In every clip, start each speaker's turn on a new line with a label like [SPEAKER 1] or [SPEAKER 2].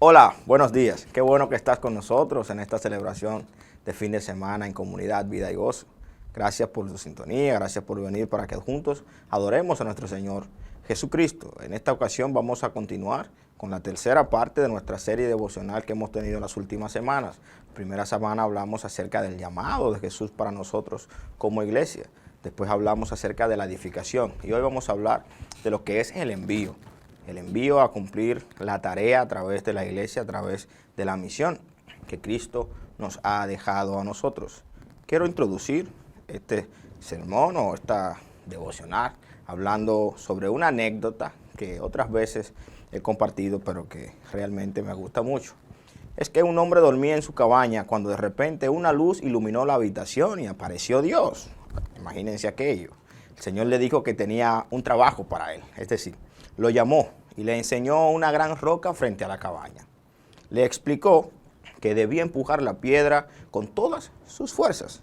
[SPEAKER 1] Hola, buenos días. Qué bueno que estás con nosotros en esta celebración de fin de semana en Comunidad Vida y Gozo. Gracias por tu sintonía, gracias por venir para que juntos adoremos a nuestro Señor Jesucristo. En esta ocasión vamos a continuar con la tercera parte de nuestra serie devocional que hemos tenido en las últimas semanas. Primera semana hablamos acerca del llamado de Jesús para nosotros como iglesia. Después hablamos acerca de la edificación y hoy vamos a hablar de lo que es el envío. El envío a cumplir la tarea a través de la iglesia, a través de la misión que Cristo nos ha dejado a nosotros. Quiero introducir este sermón o esta devocional hablando sobre una anécdota que otras veces he compartido, pero que realmente me gusta mucho. Es que un hombre dormía en su cabaña cuando de repente una luz iluminó la habitación y apareció Dios. Imagínense aquello. El Señor le dijo que tenía un trabajo para él, es decir, lo llamó y le enseñó una gran roca frente a la cabaña. Le explicó que debía empujar la piedra con todas sus fuerzas.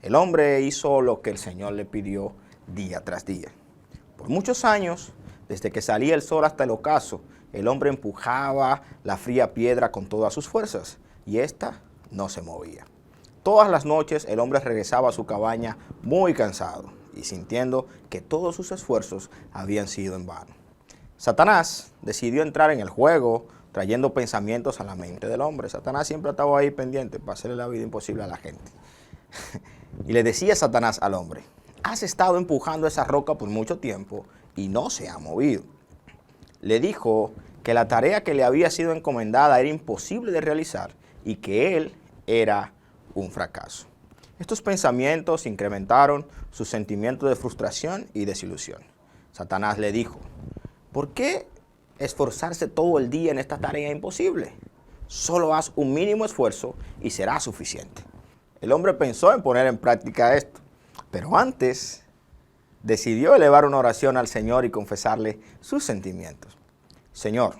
[SPEAKER 1] El hombre hizo lo que el Señor le pidió día tras día. Por muchos años, desde que salía el sol hasta el ocaso, el hombre empujaba la fría piedra con todas sus fuerzas y ésta no se movía. Todas las noches el hombre regresaba a su cabaña muy cansado y sintiendo que todos sus esfuerzos habían sido en vano. Satanás decidió entrar en el juego trayendo pensamientos a la mente del hombre. Satanás siempre estaba ahí pendiente para hacerle la vida imposible a la gente. Y le decía Satanás al hombre: has estado empujando esa roca por mucho tiempo y no se ha movido. Le dijo que la tarea que le había sido encomendada era imposible de realizar y que él era un fracaso. Estos pensamientos incrementaron su sentimiento de frustración y desilusión. Satanás le dijo: ¿por qué esforzarse todo el día en esta tarea imposible? Solo haz un mínimo esfuerzo y será suficiente. El hombre pensó en poner en práctica esto, pero antes decidió elevar una oración al Señor y confesarle sus sentimientos. Señor,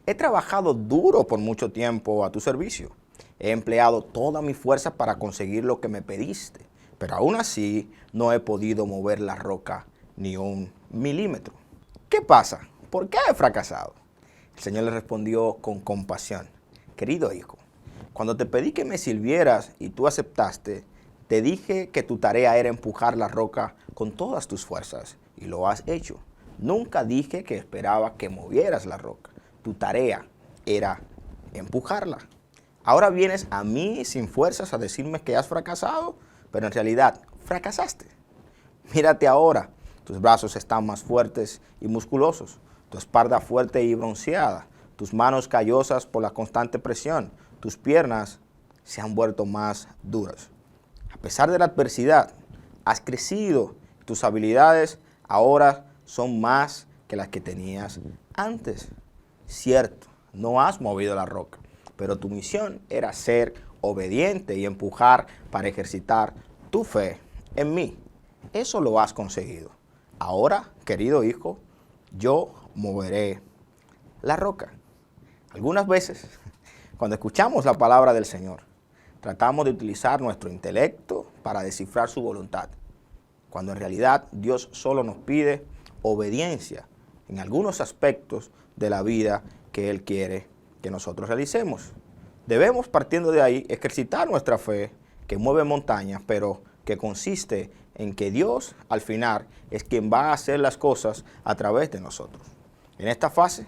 [SPEAKER 1] he trabajado duro por mucho tiempo a tu servicio. He empleado toda mi fuerza para conseguir lo que me pediste, pero aún así no he podido mover la roca ni un milímetro. ¿Qué pasa? ¿Por qué he fracasado? El Señor le respondió con compasión: querido hijo, cuando te pedí que me sirvieras y tú aceptaste, te dije que tu tarea era empujar la roca con todas tus fuerzas y lo has hecho. Nunca dije que esperaba que movieras la roca. Tu tarea era empujarla. Ahora vienes a mí sin fuerzas a decirme que has fracasado, pero en realidad fracasaste. Mírate ahora, tus brazos están más fuertes y musculosos, tu espalda fuerte y bronceada, tus manos callosas por la constante presión, tus piernas se han vuelto más duras. A pesar de la adversidad, has crecido, tus habilidades ahora son más que las que tenías antes. Cierto, no has movido la roca, pero tu misión era ser obediente y empujar para ejercitar tu fe en mí. Eso lo has conseguido. Ahora, querido hijo, yo moveré la roca. Algunas veces, cuando escuchamos la palabra del Señor, tratamos de utilizar nuestro intelecto para descifrar su voluntad, cuando en realidad Dios solo nos pide obediencia en algunos aspectos de la vida que Él quiere que nosotros realicemos. Debemos, partiendo de ahí, ejercitar nuestra fe que mueve montañas, pero que consiste en que Dios, al final, es quien va a hacer las cosas a través de nosotros. En esta fase,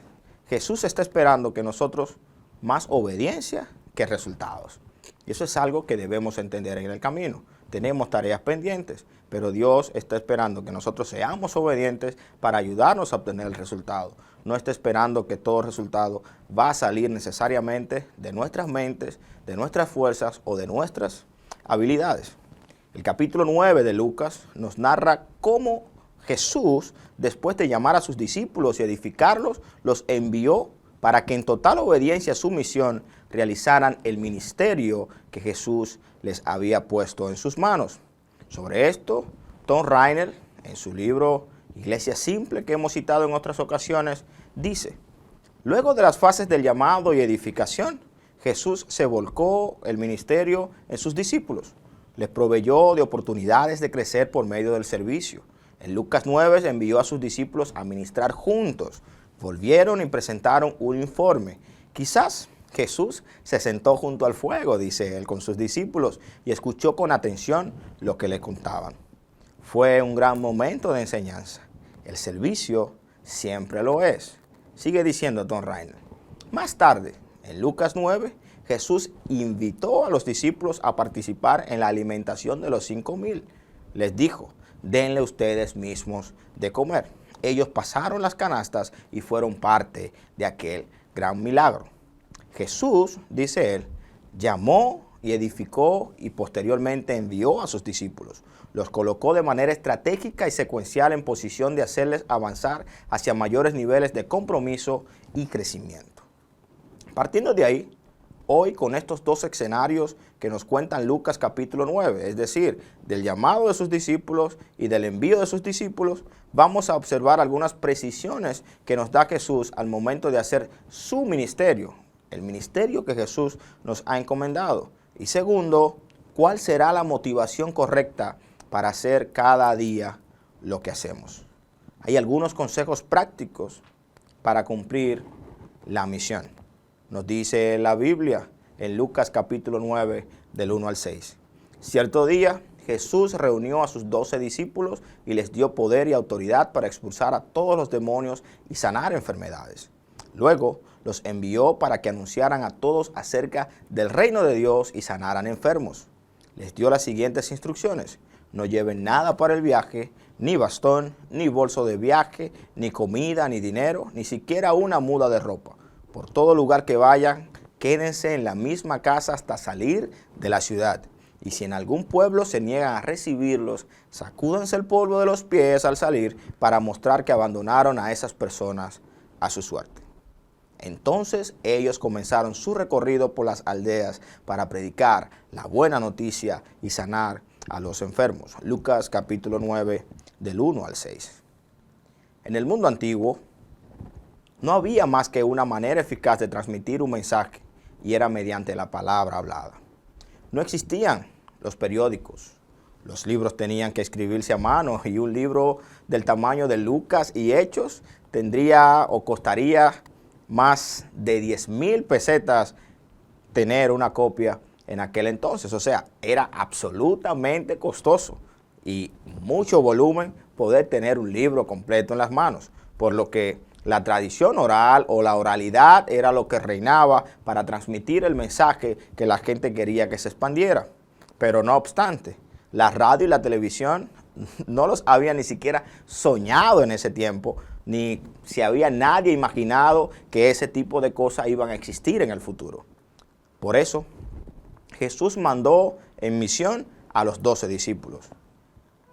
[SPEAKER 1] Jesús está esperando que nosotros más obediencia que resultados. Y eso es algo que debemos entender en el camino. Tenemos tareas pendientes, pero Dios está esperando que nosotros seamos obedientes para ayudarnos a obtener el resultado. No está esperando que todo resultado va a salir necesariamente de nuestras mentes, de nuestras fuerzas o de nuestras habilidades. El capítulo 9 de Lucas nos narra cómo Jesús, después de llamar a sus discípulos y edificarlos, los envió para que en total obediencia a su misión realizaran el ministerio que Jesús les había puesto en sus manos. Sobre esto, Tom Rainer, en su libro Iglesia Simple, que hemos citado en otras ocasiones, dice: luego de las fases del llamado y edificación, Jesús se volcó el ministerio en sus discípulos. Les proveyó de oportunidades de crecer por medio del servicio. En Lucas 9 envió a sus discípulos a ministrar juntos. Volvieron y presentaron un informe. Quizás Jesús se sentó junto al fuego, dice él, con sus discípulos y escuchó con atención lo que le contaban. Fue un gran momento de enseñanza. El servicio siempre lo es. Sigue diciendo Don Rainer. Más tarde, en Lucas 9, Jesús invitó a los discípulos a participar en la alimentación de los 5,000. Les dijo, denle ustedes mismos de comer. Ellos pasaron las canastas y fueron parte de aquel gran milagro. Jesús, dice él, llamó y edificó y posteriormente envió a sus discípulos. Los colocó de manera estratégica y secuencial en posición de hacerles avanzar hacia mayores niveles de compromiso y crecimiento. Partiendo de ahí, hoy con estos dos escenarios que nos cuentan Lucas capítulo 9, es decir, del llamado de sus discípulos y del envío de sus discípulos, vamos a observar algunas precisiones que nos da Jesús al momento de hacer su ministerio, el ministerio que Jesús nos ha encomendado. Y segundo, ¿cuál será la motivación correcta para hacer cada día lo que hacemos? Hay algunos consejos prácticos para cumplir la misión. Nos dice la Biblia en Lucas capítulo 9, del 1 al 6. Cierto día, Jesús reunió a sus 12 discípulos y les dio poder y autoridad para expulsar a todos los demonios y sanar enfermedades. Luego, los envió para que anunciaran a todos acerca del reino de Dios y sanaran enfermos. Les dio las siguientes instrucciones. No lleven nada para el viaje, ni bastón, ni bolso de viaje, ni comida, ni dinero, ni siquiera una muda de ropa. Por todo lugar que vayan, quédense en la misma casa hasta salir de la ciudad. Y si en algún pueblo se niegan a recibirlos, sacúdanse el polvo de los pies al salir para mostrar que abandonaron a esas personas a su suerte. Entonces ellos comenzaron su recorrido por las aldeas para predicar la buena noticia y sanar a los enfermos. Lucas capítulo 9, del 1 al 6. En el mundo antiguo no había más que una manera eficaz de transmitir un mensaje y era mediante la palabra hablada. No existían los periódicos. Los libros tenían que escribirse a mano y un libro del tamaño de Lucas y Hechos tendría o costaría más de 10,000 pesetas tener una copia en aquel entonces. O sea, era absolutamente costoso y mucho volumen poder tener un libro completo en las manos, por lo que la tradición oral o la oralidad era lo que reinaba para transmitir el mensaje que la gente quería que se expandiera. Pero no obstante, la radio y la televisión no los había ni siquiera soñado en ese tiempo, ni si había nadie imaginado que ese tipo de cosas iban a existir en el futuro. Por eso, Jesús mandó en misión a los 12 discípulos.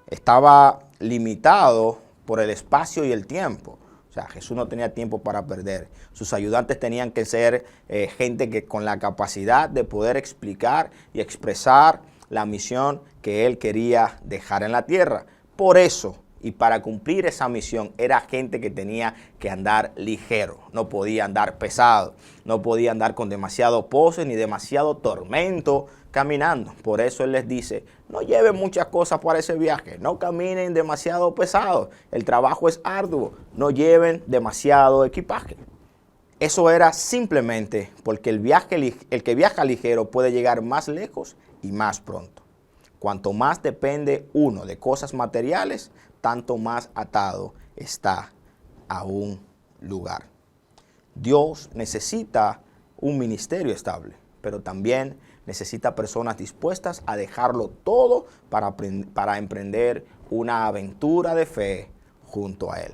[SPEAKER 1] Estaba limitado por el espacio y el tiempo. O sea, Jesús no tenía tiempo para perder. Sus ayudantes tenían que ser gente que con la capacidad de poder explicar y expresar la misión que él quería dejar en la tierra. Por eso, y para cumplir esa misión, era gente que tenía que andar ligero. No podía andar pesado, no podía andar con demasiado pose ni demasiado tormento caminando. Por eso él les dice, no lleven muchas cosas para ese viaje, no caminen demasiado pesado, el trabajo es arduo, no lleven demasiado equipaje. Eso era simplemente porque el que viaja ligero puede llegar más lejos y más pronto. Cuanto más depende uno de cosas materiales, tanto más atado está a un lugar. Dios necesita un ministerio estable, pero también necesita personas dispuestas a dejarlo todo para emprender una aventura de fe junto a Él.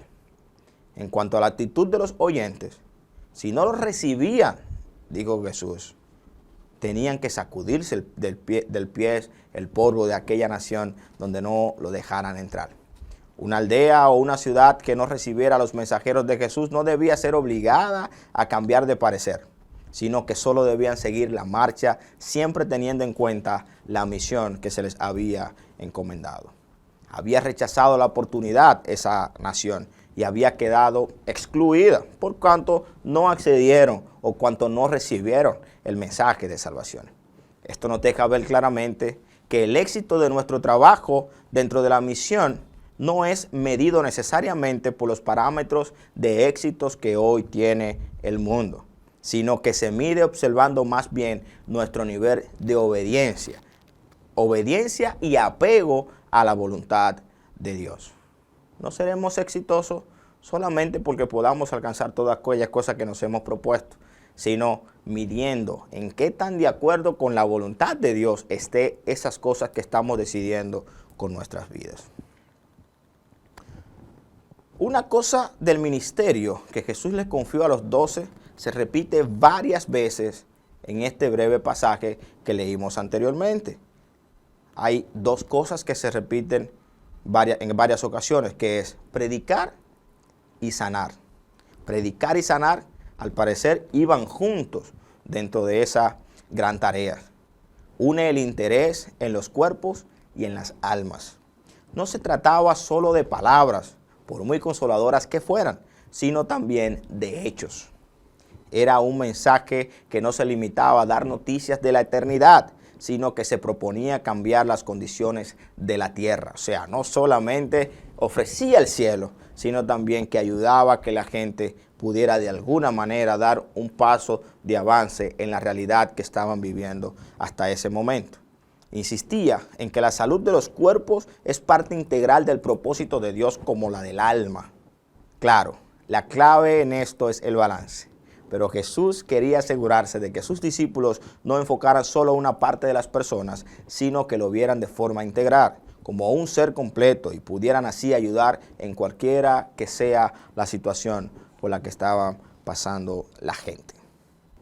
[SPEAKER 1] En cuanto a la actitud de los oyentes, si no los recibían, dijo Jesús, tenían que sacudirse del pie el polvo de aquella nación donde no lo dejaran entrar. Una aldea o una ciudad que no recibiera a los mensajeros de Jesús no debía ser obligada a cambiar de parecer, sino que solo debían seguir la marcha, siempre teniendo en cuenta la misión que se les había encomendado. Había rechazado la oportunidad esa nación y había quedado excluida por cuanto no accedieron o cuanto no recibieron el mensaje de salvación. Esto nos deja ver claramente que el éxito de nuestro trabajo dentro de la misión no es medido necesariamente por los parámetros de éxitos que hoy tiene el mundo. sino que se mide observando más bien nuestro nivel de obediencia. Obediencia y apego a la voluntad de Dios. No seremos exitosos solamente porque podamos alcanzar todas aquellas cosas que nos hemos propuesto, sino midiendo en qué tan de acuerdo con la voluntad de Dios esté esas cosas que estamos decidiendo con nuestras vidas. Una cosa del ministerio que Jesús les confió a los 12 se repite varias veces en este breve pasaje que leímos anteriormente. Hay dos cosas que se repiten en varias ocasiones, que es predicar y sanar. Predicar y sanar, al parecer, iban juntos dentro de esa gran tarea. Une el interés en los cuerpos y en las almas. No se trataba solo de palabras, por muy consoladoras que fueran, sino también de hechos. Era un mensaje que no se limitaba a dar noticias de la eternidad, sino que se proponía cambiar las condiciones de la tierra. O sea, no solamente ofrecía el cielo, sino también que ayudaba a que la gente pudiera de alguna manera dar un paso de avance en la realidad que estaban viviendo hasta ese momento. Insistía en que la salud de los cuerpos es parte integral del propósito de Dios como la del alma. Claro, la clave en esto es el balance. Pero Jesús quería asegurarse de que sus discípulos no enfocaran solo una parte de las personas, sino que lo vieran de forma integral, como un ser completo, y pudieran así ayudar en cualquiera que sea la situación por la que estaba pasando la gente.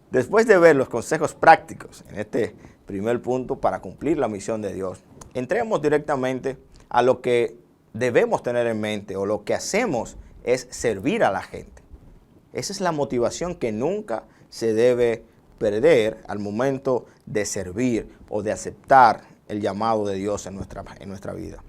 [SPEAKER 1] Después de ver los consejos prácticos en este primer punto para cumplir la misión de Dios, entremos directamente a lo que debemos tener en mente, o lo que hacemos es servir a la gente. Esa es la motivación que nunca se debe perder al momento de servir o de aceptar el llamado de Dios en nuestra vida.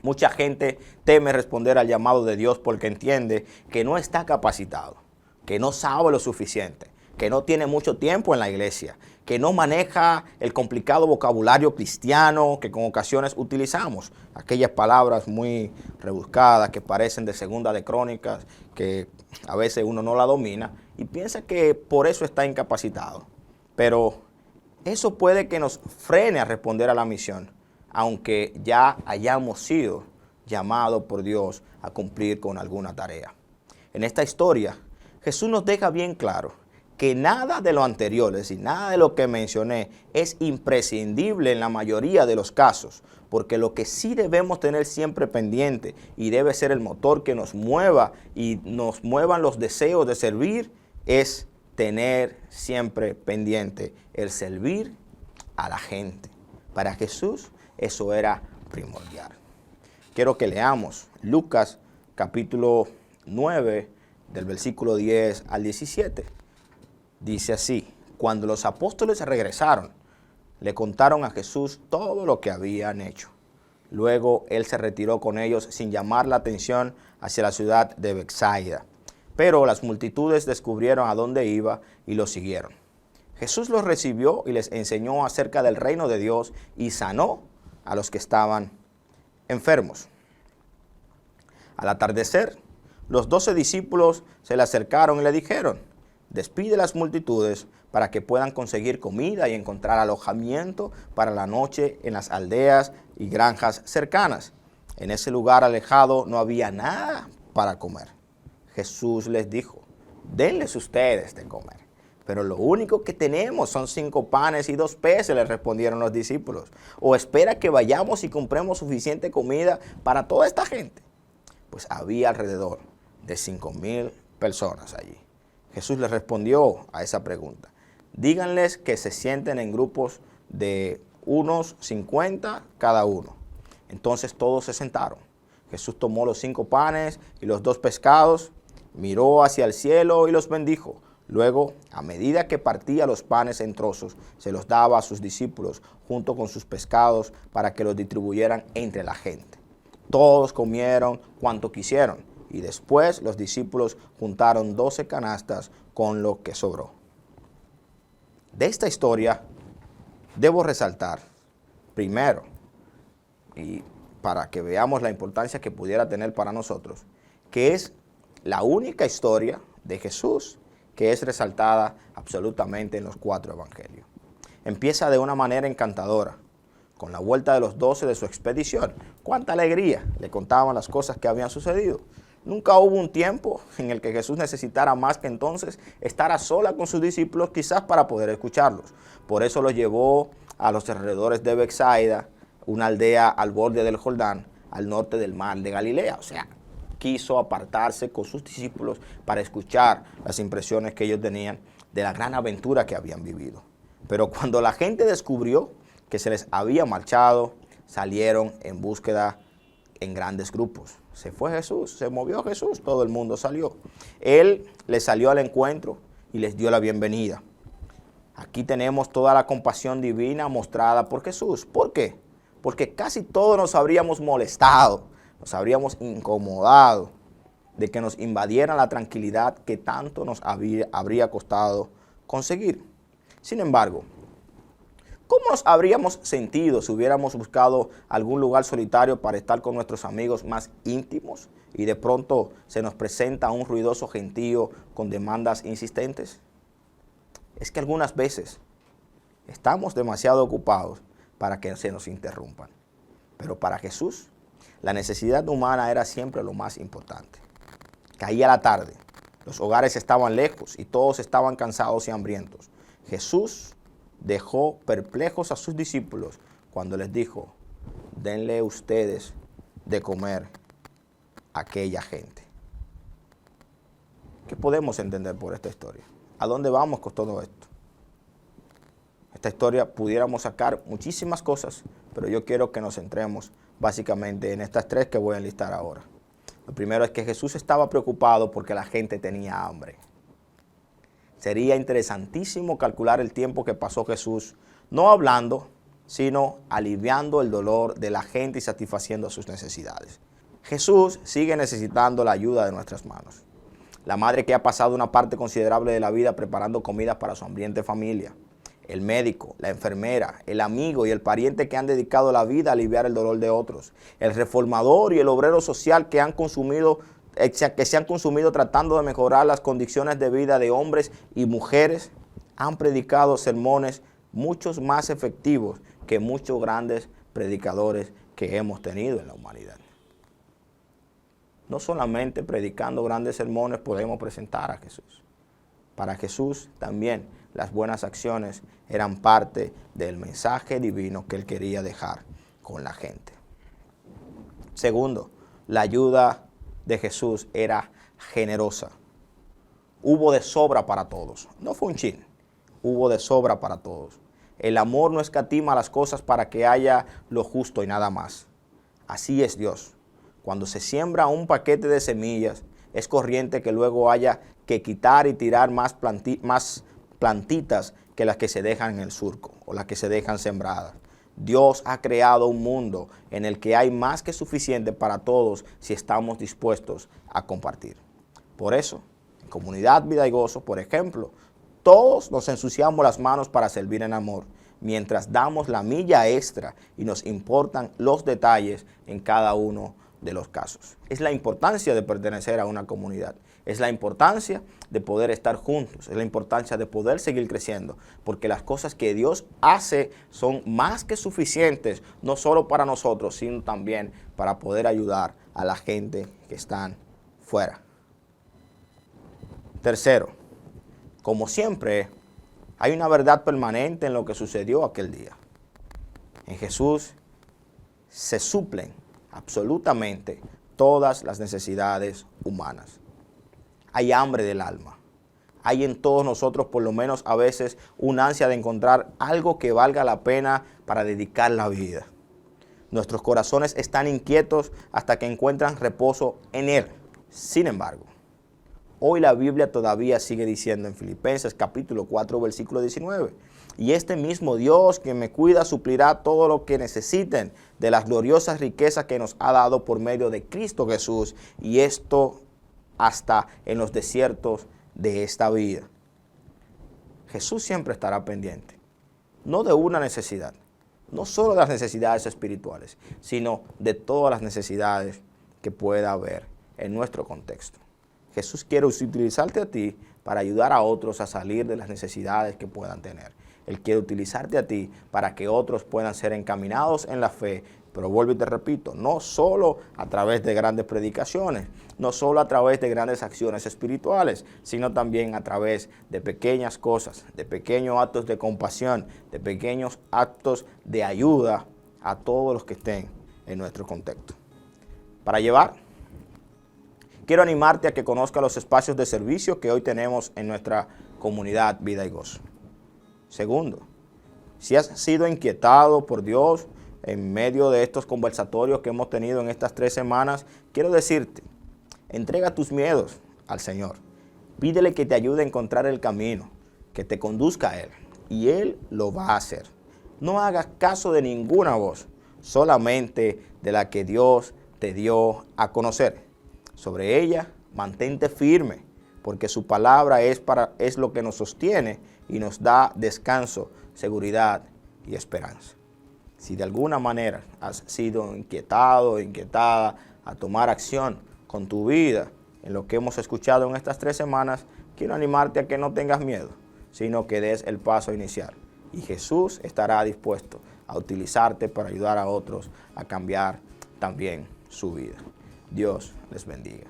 [SPEAKER 1] Mucha gente teme responder al llamado de Dios porque entiende que no está capacitado, que no sabe lo suficiente, que no tiene mucho tiempo en la iglesia, que no maneja el complicado vocabulario cristiano que con ocasiones utilizamos, aquellas palabras muy rebuscadas que parecen de Segunda de Crónicas, que a veces uno no la domina y piensa que por eso está incapacitado. Pero eso puede que nos frene a responder a la misión, aunque ya hayamos sido llamados por Dios a cumplir con alguna tarea. En esta historia, Jesús nos deja bien claro que nada de lo anterior, es decir, nada de lo que mencioné, es imprescindible en la mayoría de los casos, porque lo que sí debemos tener siempre pendiente y debe ser el motor que nos mueva y nos muevan los deseos de servir, es tener siempre pendiente el servir a la gente. Para Jesús eso era primordial. Quiero que leamos Lucas capítulo 9 del versículo 10 al 17. Dice así: cuando los apóstoles regresaron, le contaron a Jesús todo lo que habían hecho. Luego él se retiró con ellos sin llamar la atención hacia la ciudad de Betsaida. Pero las multitudes descubrieron a dónde iba y lo siguieron. Jesús los recibió y les enseñó acerca del reino de Dios y sanó a los que estaban enfermos. Al atardecer, los 12 discípulos se le acercaron y le dijeron: despide las multitudes para que puedan conseguir comida y encontrar alojamiento para la noche en las aldeas y granjas cercanas. En ese lugar alejado no había nada para comer. Jesús les dijo: denles ustedes de comer. Pero lo único que tenemos son 5 panes y 2 peces, les respondieron los discípulos. ¿O espera que vayamos y compremos suficiente comida para toda esta gente? Pues había alrededor de 5,000 personas allí. Jesús les respondió a esa pregunta: díganles que se sienten en grupos de unos 50 cada uno. Entonces todos se sentaron. Jesús tomó los 5 panes y los 2 pescados, miró hacia el cielo y los bendijo. Luego, a medida que partía los panes en trozos, se los daba a sus discípulos junto con sus pescados para que los distribuyeran entre la gente. Todos comieron cuanto quisieron y después los discípulos juntaron 12 canastas con lo que sobró. De esta historia debo resaltar, primero, y para que veamos la importancia que pudiera tener para nosotros, que es la única historia de Jesús que es resaltada absolutamente en los 4 evangelios. Empieza de una manera encantadora, con la vuelta de los 12 de su expedición. ¡Cuánta alegría! Le contaban las cosas que habían sucedido. Nunca hubo un tiempo en el que Jesús necesitara más que entonces estar a sola con sus discípulos, quizás para poder escucharlos. Por eso los llevó a los alrededores de Betsaida, una aldea al borde del Jordán, al norte del mar de Galilea. O sea, quiso apartarse con sus discípulos para escuchar las impresiones que ellos tenían de la gran aventura que habían vivido. Pero cuando la gente descubrió que se les había marchado, salieron en búsqueda en grandes grupos. Se fue Jesús, se movió Jesús, todo el mundo salió. Él les salió al encuentro y les dio la bienvenida. Aquí tenemos toda la compasión divina mostrada por Jesús. ¿Por qué? Porque casi todos nos habríamos molestado, nos habríamos incomodado de que nos invadieran la tranquilidad que tanto nos habría costado conseguir. Sin embargo, ¿cómo nos habríamos sentido si hubiéramos buscado algún lugar solitario para estar con nuestros amigos más íntimos y de pronto se nos presenta un ruidoso gentío con demandas insistentes? Es que algunas veces estamos demasiado ocupados para que se nos interrumpan. Pero para Jesús, la necesidad humana era siempre lo más importante. Caía la tarde, los hogares estaban lejos y todos estaban cansados y hambrientos. Jesús dejó perplejos a sus discípulos cuando les dijo: denle ustedes de comer a aquella gente. ¿Qué podemos entender por esta historia? ¿A dónde vamos con todo esto? Esta historia pudiéramos sacar muchísimas cosas, pero yo quiero que nos centremos básicamente en estas 3 que voy a enlistar ahora. Lo primero es que Jesús estaba preocupado porque la gente tenía hambre. Sería interesantísimo calcular el tiempo que pasó Jesús, no hablando, sino aliviando el dolor de la gente y satisfaciendo sus necesidades. Jesús sigue necesitando la ayuda de nuestras manos. La madre que ha pasado una parte considerable de la vida preparando comidas para su hambriente familia. El médico, la enfermera, el amigo y el pariente que han dedicado la vida a aliviar el dolor de otros. El reformador y el obrero social que se han consumido tratando de mejorar las condiciones de vida de hombres y mujeres, han predicado sermones muchos más efectivos que muchos grandes predicadores que hemos tenido en la humanidad. No solamente predicando grandes sermones podemos presentar a Jesús. Para Jesús también las buenas acciones eran parte del mensaje divino que Él quería dejar con la gente. Segundo, la ayuda de Jesús era generosa. Hubo de sobra para todos. No fue un chin, hubo de sobra para todos. El amor no escatima las cosas para que haya lo justo y nada más. Así es Dios. Cuando se siembra un paquete de semillas, es corriente que luego haya que quitar y tirar más plantitas que las que se dejan en el surco o las que se dejan sembradas. Dios ha creado un mundo en el que hay más que suficiente para todos si estamos dispuestos a compartir. Por eso, en Comunidad Vida y Gozo, por ejemplo, todos nos ensuciamos las manos para servir en amor, mientras damos la milla extra y nos importan los detalles en cada uno de los casos. Es la importancia de pertenecer a una comunidad. Es la importancia de poder estar juntos, es la importancia de poder seguir creciendo, porque las cosas que Dios hace son más que suficientes, no solo para nosotros, sino también para poder ayudar a la gente que están fuera. Tercero, como siempre, hay una verdad permanente en lo que sucedió aquel día. En Jesús se suplen absolutamente todas las necesidades humanas. Hay hambre del alma. Hay en todos nosotros, por lo menos a veces, una ansia de encontrar algo que valga la pena para dedicar la vida. Nuestros corazones están inquietos hasta que encuentran reposo en Él. Sin embargo, hoy la Biblia todavía sigue diciendo en Filipenses capítulo 4, versículo 19, y este mismo Dios que me cuida suplirá todo lo que necesiten de las gloriosas riquezas que nos ha dado por medio de Cristo Jesús, y esto hasta en los desiertos de esta vida. Jesús siempre estará pendiente, no de una necesidad, no solo de las necesidades espirituales, sino de todas las necesidades que pueda haber en nuestro contexto. Jesús quiere utilizarte a ti para ayudar a otros a salir de las necesidades que puedan tener. Él quiere utilizarte a ti para que otros puedan ser encaminados en la fe. Pero vuelvo y te repito, no solo a través de grandes predicaciones, no solo a través de grandes acciones espirituales, sino también a través de pequeñas cosas, de pequeños actos de compasión, de pequeños actos de ayuda a todos los que estén en nuestro contexto. Para llevar, quiero animarte a que conozcas los espacios de servicio que hoy tenemos en nuestra comunidad Vida y Gozo. Segundo, si has sido inquietado por Dios en medio de estos conversatorios que hemos tenido en estas 3 semanas, quiero decirte, entrega tus miedos al Señor. Pídele que te ayude a encontrar el camino, que te conduzca a Él, y Él lo va a hacer. No hagas caso de ninguna voz, solamente de la que Dios te dio a conocer. Sobre ella, mantente firme, porque su palabra es lo que nos sostiene y nos da descanso, seguridad y esperanza. Si de alguna manera has sido inquietado o inquietada a tomar acción con tu vida en lo que hemos escuchado en estas 3 semanas, quiero animarte a que no tengas miedo, sino que des el paso inicial. Y Jesús estará dispuesto a utilizarte para ayudar a otros a cambiar también su vida. Dios les bendiga.